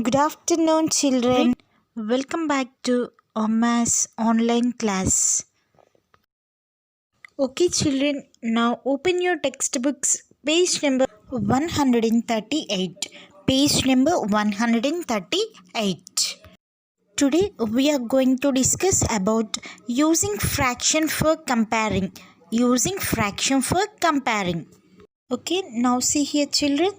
Good afternoon, children. Welcome back to Maths online class. Okay, children, now open your textbooks, page number 138. Page number 138. Today, we are going to discuss about using fraction for comparing. Using fraction for comparing. Okay, now see here, children.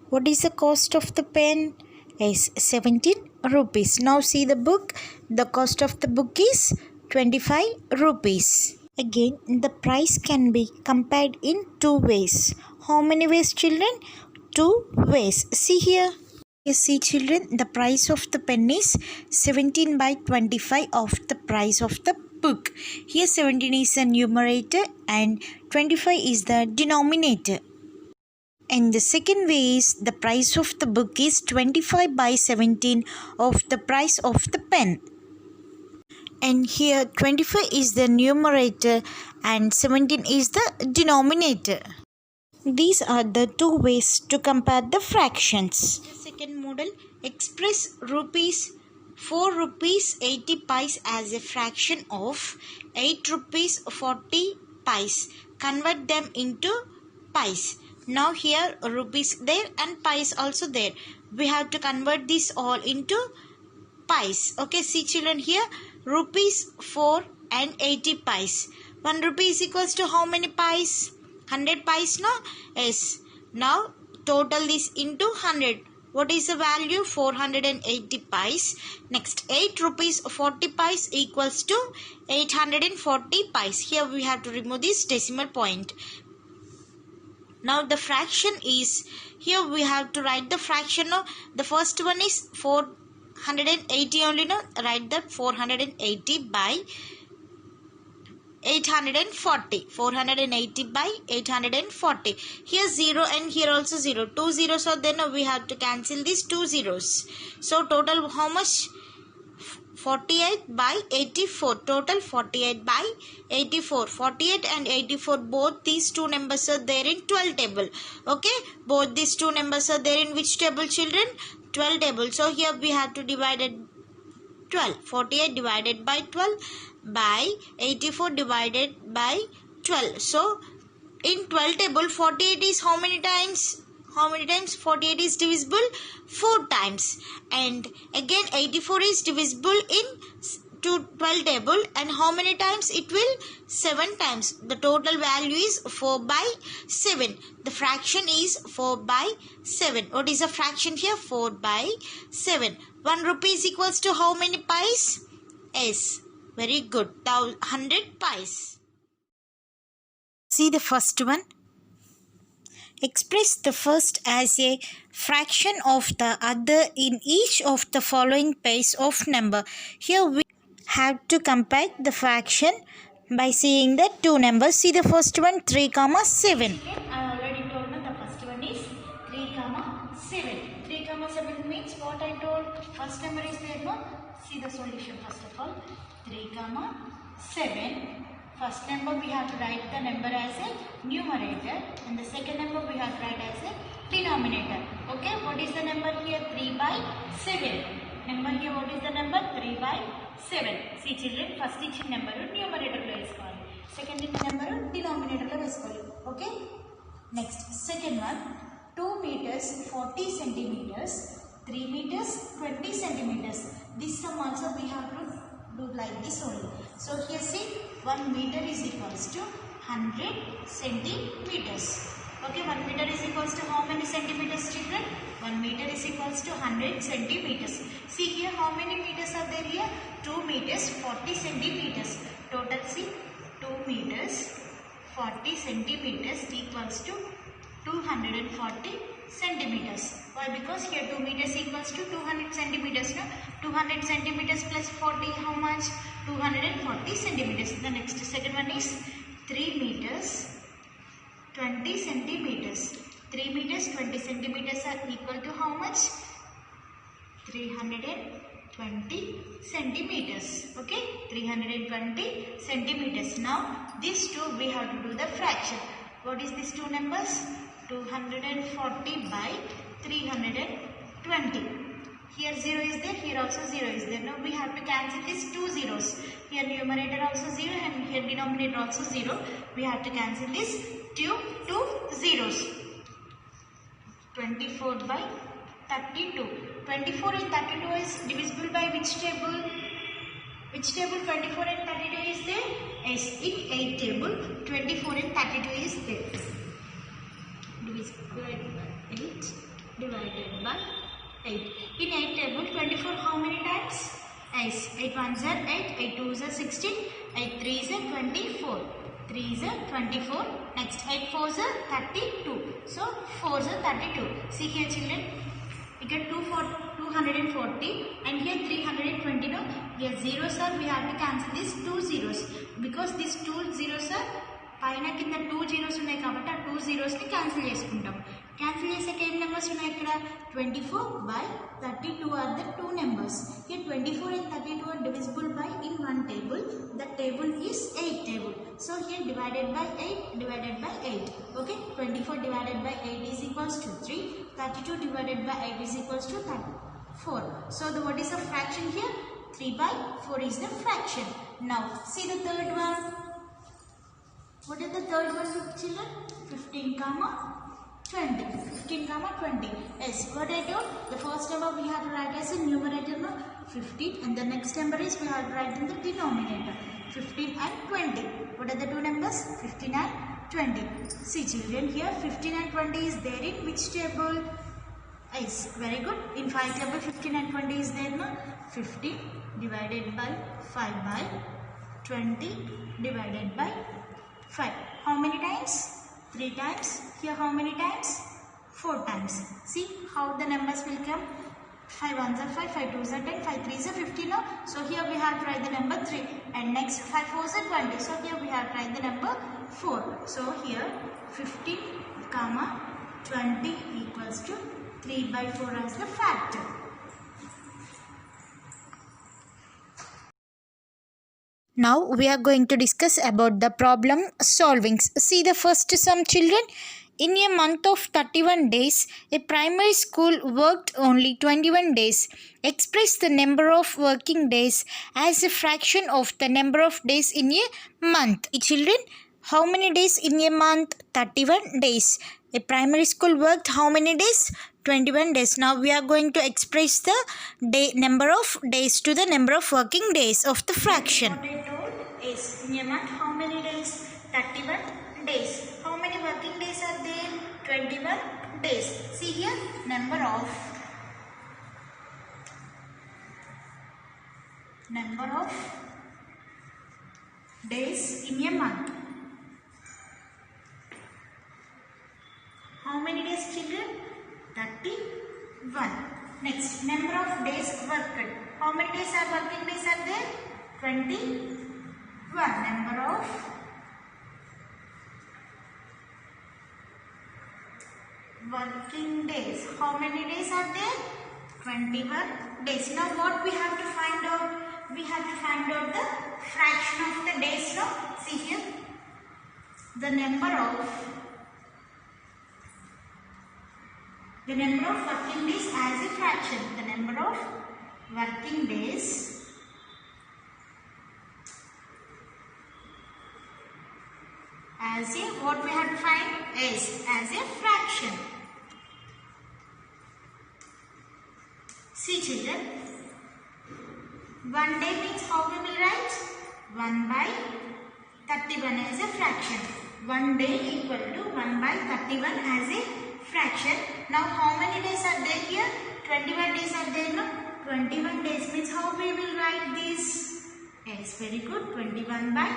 What is the cost of the pen? Is 17 rupees. Now see the book. The cost of the book is 25 rupees. Again, the price can be compared in two ways. How many ways, children? Two ways. See here. Yes, see children, the price of the pen is 17 by 25 of the price of the book. Here 17 is the numerator and 25 is the denominator. And the second way is the price of the book is 25 by 17 of the price of the pen. And here 25 is the numerator and 17 is the denominator. These are the two ways to compare the fractions. The second model, express rupees 4 rupees 80 pice as a fraction of 8 rupees 40 pice. Convert them into pice. Now here rupees there and pice also there. We have to convert this all into pice. Okay, see children here rupees 4 and 80 pice. 1 rupee is equals to how many pice? 100 pice, no? Yes. Now total this into 100. What is the value? 480 pice. Next 8 rupees 40 pice equals to 840 pice. Here we have to remove this decimal point. Now the fraction is, here we have to write the fraction. No? The first one is 480 only. No? Write that 480 by 840. 480 by 840. Here 0 and here also 0. 2 zeros are there. Now we have to cancel these 2 zeros. So total how much? 48 by 84. Total 48 by 84. 48 and 84, both these two numbers are there in 12 table. Okay, both these two numbers are there in which table, children? 12 table. So here we have to divide it 12. 48 divided by 12 by 84 divided by 12. So in 12 table 48 is how many times? How many times 48 is divisible? 4 times. And again 84 is divisible in 12 table, and how many times it will? 7 times. The total value is 4 by 7. The fraction is 4 by 7. What is the fraction here? 4 by 7. 1 rupee is equals to how many pice? Yes, very good. 100 pice. See the first one. Express the first as a fraction of the other in each of the following pairs of number. Here we have to compare the fraction by seeing the two numbers. See the first one, 3, 7. I already told you the first one is 3, 7. 3, 7 means what I told. First number is there, no? See the solution first of all. 3, 7. First number we have to write the number as a numerator, and the second number we have to write as a denominator. Okay, what is the number here? 3 by 7. Number here, what is the number? 3 by 7. See children, first ఇచ్చిన number numerator లో వేసుకోవాలి, second ఇచ్చిన number denominator లో వేసుకోవాలి. Okay, next second one 2 meters 40 centimeters, 3 meters 20 centimeters. This sum also we have to do like this only. So here see 1 meter is equals to 100 centimeters. Okay, 1 meter is equals to how many centimeters, children? 1 meter is equals to 100 centimeters. See here how many meters are there here? 2 meters 40 centimeters. Total see 2 meters 40 centimeters equals to 240 centimeters. Why? Because here 2 meters equals to 200 centimeters. No? 200 centimeters plus 40, how much? 240 centimeters. The next second one is 3 meters 20 centimeters. 3 meters 20 centimeters are equal to how much? 320 centimeters. Okay, 320 centimeters. Now these two we have to do the fraction. What is these two numbers? 240 by 320. Here 0 is there, here also 0 is there. Now we have to cancel these two zeros. Here numerator also 0 and here denominator also 0. We have to cancel these two zeros. 24 by 32. 24 and 32 is divisible by which table? Which table 24 and 32 is there? Yes, in 8 table 24 and 32 is there. Divisible by 8 divided by 8. In 8 table 24 how many times? Yes, 8 ones are 8, 8 twos are 16, 8 threes are 24. 3s are 24. Next 8 4s are 32. So 4s are 32. See here children. We get 240 and here 320. No? Here zeros are, we have to cancel these two zeros because these two zeros are పైన కింద 2 zeros ఉన్నాయి కాబట్టి ఆ 2 zeros ని cancel చేసుకుంటాం. Cancel చేసాక ఏం numbers ఉన్నాయి ఇక్కడ? 24 by 32 are the two numbers. Here 24 and 32 are divisible by in one table. The table is 8 table. So here divided by 8 divided by 8. Okay, 24 divided by 8 is equals to 3. 32 divided by 8 is equals to 4. So what is the fraction here? 3 by 4 is the fraction. Now see the third one. What is the third one, children? 15 comma 20. 15 comma 20. Yes, what I told? The first number we have to write as a numerator, no? 15, and the next number is we have to write in the denominator. 15 and 20. What are the two numbers? 15 and 20. See children, here 15 and 20 is there in which table? Yes, very good. In 5 table 15 and 20 is there, no? 15 divided by 5 by 20 divided by 5. How many times? 3 times. Here how many times? 4 times. See how the numbers will come. 5 ones are 5, 5 twos are 10, 5 threes are 15. No? So here we have to write the number 3. And next 5 fours are 20. So here we have to write the number 4. So here 15 comma 20 equals to 3 by 4 as the factor. Now we are going to discuss about the problem solvings. See the first sum, children. In a month of 31 days, a primary school worked only 21 days. Express the number of working days as a fraction of the number of days in a month. Children, how many days in a month? 31 days. A primary school worked how many days? 21 days. Now we are going to express the number of days to the number of working days of the fraction. What I told is in a month how many days? 31 days. How many working days are there? 21 days. See here, number of days in a month. How many days, children? 31. Next, number of days worked. How many days are working days are there? 21. Number of working days. How many days are there? 21 days. Now what we have to find out? We have to find out the fraction of the days. Now see here, the number of working days as a fraction. The number of working days as a, what we have to find is as a fraction. See children, 1 day means how we will write? 1 by 31 as a fraction. 1 day equal to 1 by 31 as a fraction. Now how many days are there here? 21 days are there, no? 21 days means how we will write this? Yes, very good. 21 by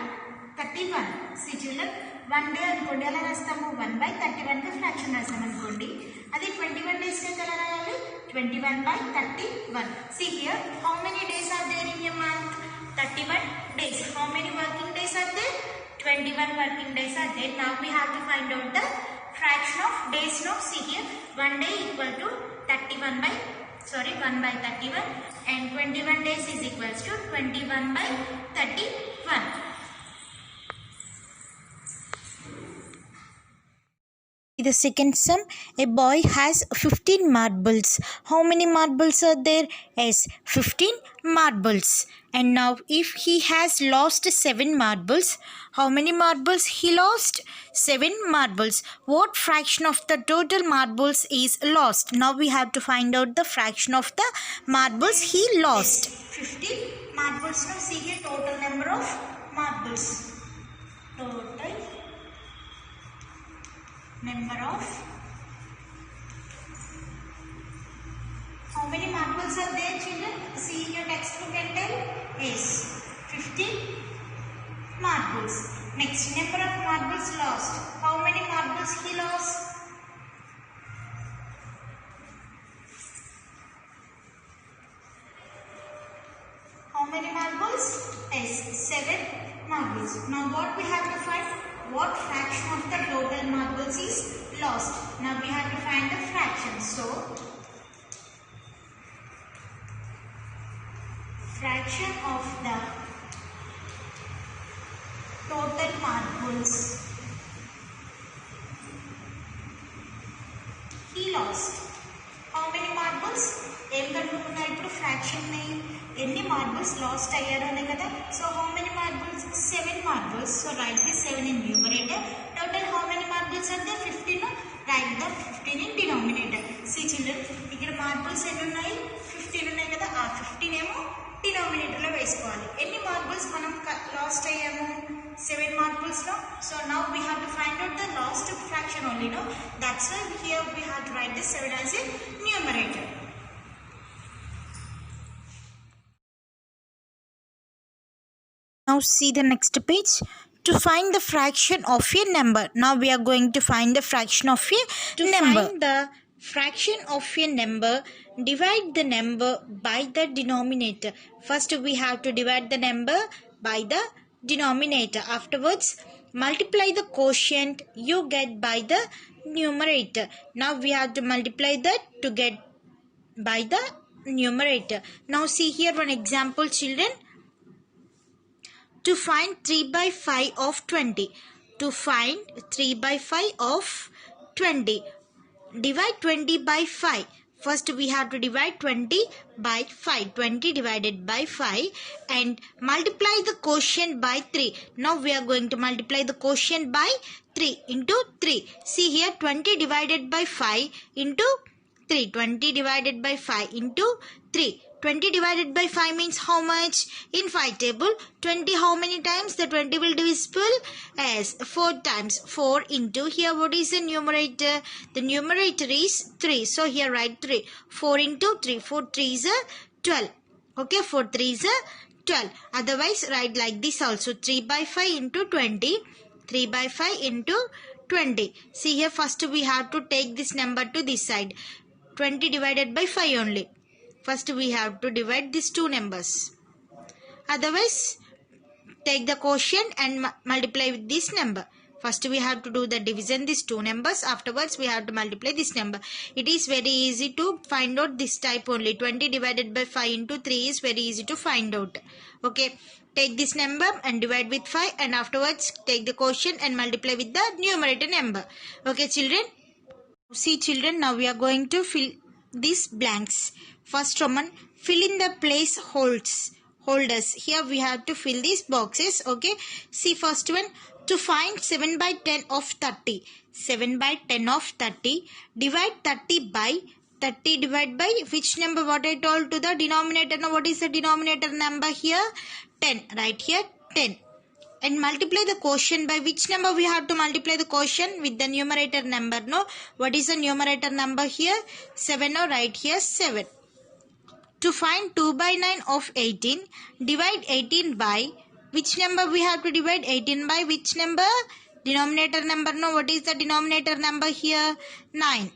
31. See children, 1 day అనుకోండి ఎలా రాస్తాము? 1 by 31 కి fraction రాస్తాం అనుకోండి. అది 21 days కి ఎలా రాయాలి? 21 by 31. See here, how many days are there in a month? 31 days. How many working days are there? 21 working days are there. Now we have to find out the fraction of days. Now see here, 1 day equal to 1 by 31 and 21 days is equals to 21 by 31. The second sum, a boy has 15 marbles. How many marbles are there? Yes, 15 marbles. And now if he has lost 7 marbles, how many marbles he lost? 7 marbles. What fraction of the total marbles is lost? Now we have to find out the fraction of the marbles he lost. 15 marbles. Now see here total number of marbles. Total number of, how many marbles are there, children? See your textbook and tell. Yes, 15 marbles. Next, number of marbles lost. How many marbles he lost? How many marbles? Yes, 7 marbles. Now what we have to find? What fraction of the total marbles is lost? Now we have to find the fraction. So, fraction of the total marbles he lost. How many marbles? ఏం కనుక్కుంటున్నా ఇప్పుడు fraction ని ఎన్ని marbles last అయ్యారు అనే కదా. So how many marbles? 7 marbles. So write the 7 in numerator. Total how many marbles are there? 15. Right the 15 in denominator. See children, ఇక్కడ marbles ఎన్ని ఉన్నాయి? 15 ఉన్నాయి కదా. ఆ 15 ఏమో డినామినేటర్ లో వేసుకోవాలి. ఎన్ని మార్బుల్స్ మనం లాస్ట్ అయ్యాము? 7 marbles now. So now we have to find out the last fraction only, no? That's why here we have to write this 7 as a numerator. Now see the next page. To find the fraction of a number. Now we are going to find the fraction of a number. Find the fraction of a number, divide the number by the denominator. First we have to divide the number by the denominator. Afterwards, multiply the quotient you get by the numerator. Now we have to multiply that to get by the numerator. Now see here one example, children. To find 3 by 5 of 20. To find 3 by 5 of 20. Divide 20 by 5. First we have to divide 20 by 5. 20 divided by 5 and multiply the quotient by 3. Now we are going to multiply the quotient by 3 into 3. See here 20 divided by 5 into 3. 20 divided by 5 into 3. 20 divided by 5 means how much? In 5 table, 20 how many times? The 20 will divisible as 4 times. 4 into, here what is the numerator? The numerator is 3. So here write 3. 4 into 3. 4 3 is a 12. Okay, 4 3 is a 12. Otherwise write like this also. 3 by 5 into 20. 3 by 5 into 20. See here first we have to take this number to this side. 20 divided by 5 only. First we have to divide these two numbers. Otherwise, take the quotient and multiply with this number. First we have to do the division these two numbers. Afterwards we have to multiply this number. It is very easy to find out this type only. 20 divided by 5 into 3 is very easy to find out. Okay. Take this number and divide with 5 and afterwards take the quotient and multiply with the numerator number. Okay children. See children, now we are going to fill these blanks. First Roman, fill in the place holders. Here we have to fill these boxes. Okay. See first one. To find 7 by 10 of 30. 7 by 10 of 30. Divide 30 by 30 divided by which number? What I told to the denominator. Now what is the denominator number here? 10. Right here 10. And multiply the quotient by which number? We have to multiply the quotient with the numerator number. No. What is the numerator number here? 7. No. Right here 7. To find 2 by 9 of 18. Divide 18 by which number? We have to divide 18 by which number? Denominator number. No. What is the denominator number here? 9.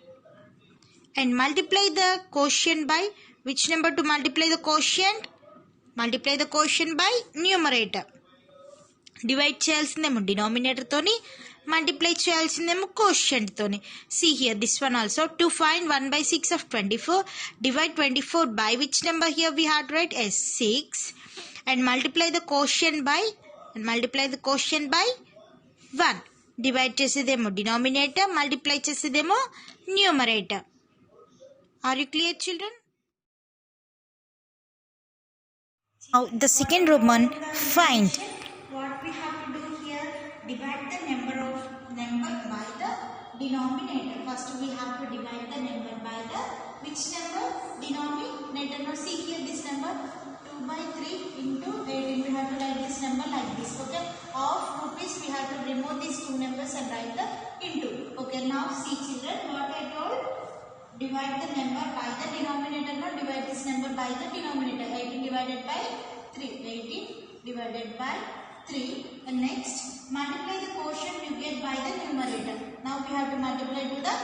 And multiply the quotient by which number? To multiply the quotient? Multiply the quotient by numerator. Divide చేయాల్సిందేమో denominator తోని, multiply చేయాల్సిందేమో quotient తోని. See here this one also. To find 1 by 6 of 24, divide 24 by which number? Here we have to write as 6 and multiply the quotient by 1. Divide చేసేదేమో denominator, multiply చేసేదేమో numerator. Are you clear children? Now the second Roman, find. What we have to do here, divide the number by the denominator. First we have to divide the number by the which number? Denominator. Now see here this number 2 by 3 into 18. We have to write this number like this. Okay. Of rupees we have to remove these two numbers and write the into. Okay. Now see children what I told. Divide the number by the denominator. Now divide this number by the denominator. 18 divided by 3. 18 divided by 3. And next multiply the quotient you get by the numerator. Now we have to multiply to the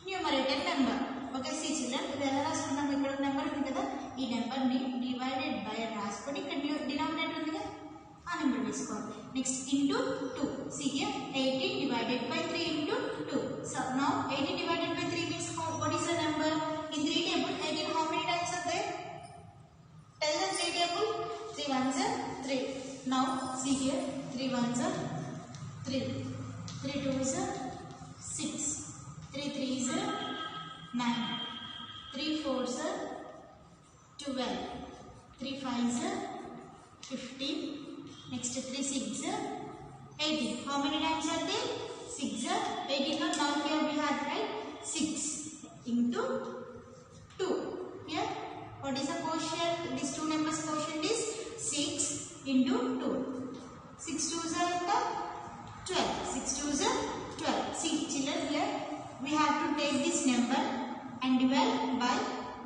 numerator number. Okay, see children. ఇది ఎలా రాసుకున్నాం? ఇక్కడ number ఉంది కదా, ఈ number ని divided by రాసుకొని ఇక్కడ డినామినేటర్ ఉంది కదా, ఆ నెంబర్ తీసుకోవాలి. Next into 2. See here 18 divided by 3 into 2. So now 18 divided by 3 means what is the number? In 3 table 18 how many times are there? Tell the 3 table. 3 ones are 3. Now see here 3 ones are 3. 3 twos are 6. 3 threes are 9. 3 fours are 12. 3 fives are 15. Next 3 6 are 18. How many times are there? 6 are 18. Now here we have right 6 into 2. Here what is the quotient? These two numbers quotient is 6 into 2. 6 twos are 12. 6 twos are 12. See children, here we have to take this number and divide by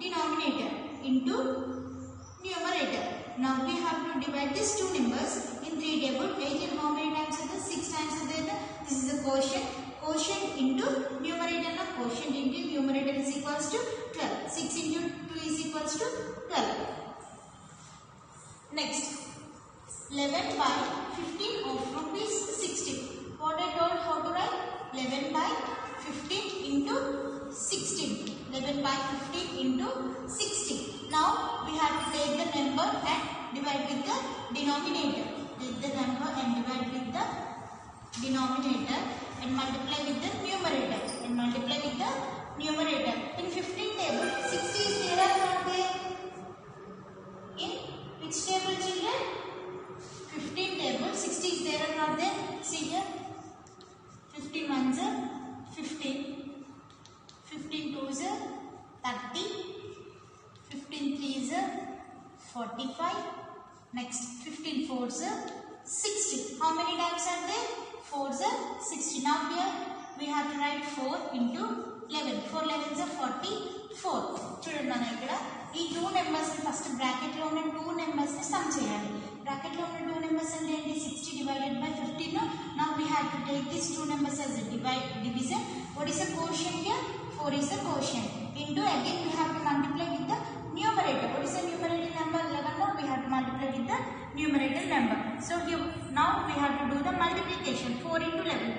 denominator into numerator. Now we have to divide these two numbers in 3 table. 18 how many times are there? 6 times are there. This is the quotient. Quotient into numerator. Now quotient into numerator is equals to 12. 6 into 2 is equals to 12. Next 11 by 15 of rupees 60. What I told how to write? 11 by 15 into 16. 11 by 15 into 60. Now we have to take the number and divide with the denominator. Take the number and divide with the denominator and multiply with the numerator. And multiply with the numerator. In 15 table, 60 is there or not there? In which table children? 15 table, 60 is there or not there? See here. 15 ones are 15. 15 twos are 30. 15 threes are 45. Next 15 fours are 60. How many times are there? 4s are 60. Now here we have to write 4 into 11. 4 11s are 44. చూడండి మనం ఇక్కడ ఈ 2 numbers ని first bracket లో ఉన్న 2 numbers ని some చేయాలి. Bracket లో ఉన్న 2 numbers అంటే ఏంటి? 60 divided by 15. Now we have to take these 2 numbers as a division. What is the quotient here? 4 is the quotient. Into again we have to multiply with the numerator. What is the numerator number? 11. Now we have to multiply with the numerator number. So here now we have to do the multiplication. 4 into 11.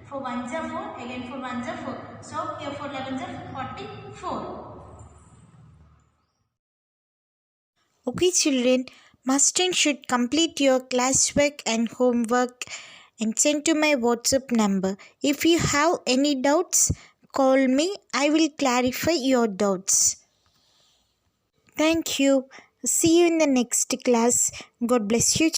4 ones are 4. Again 4 ones are 4. So here 4 11s are 44. Okay children, must and should complete your classwork and homework and send to my WhatsApp number. If you have any doubts, call me. I will clarify your doubts. Thank you. See you in the next class. God bless you.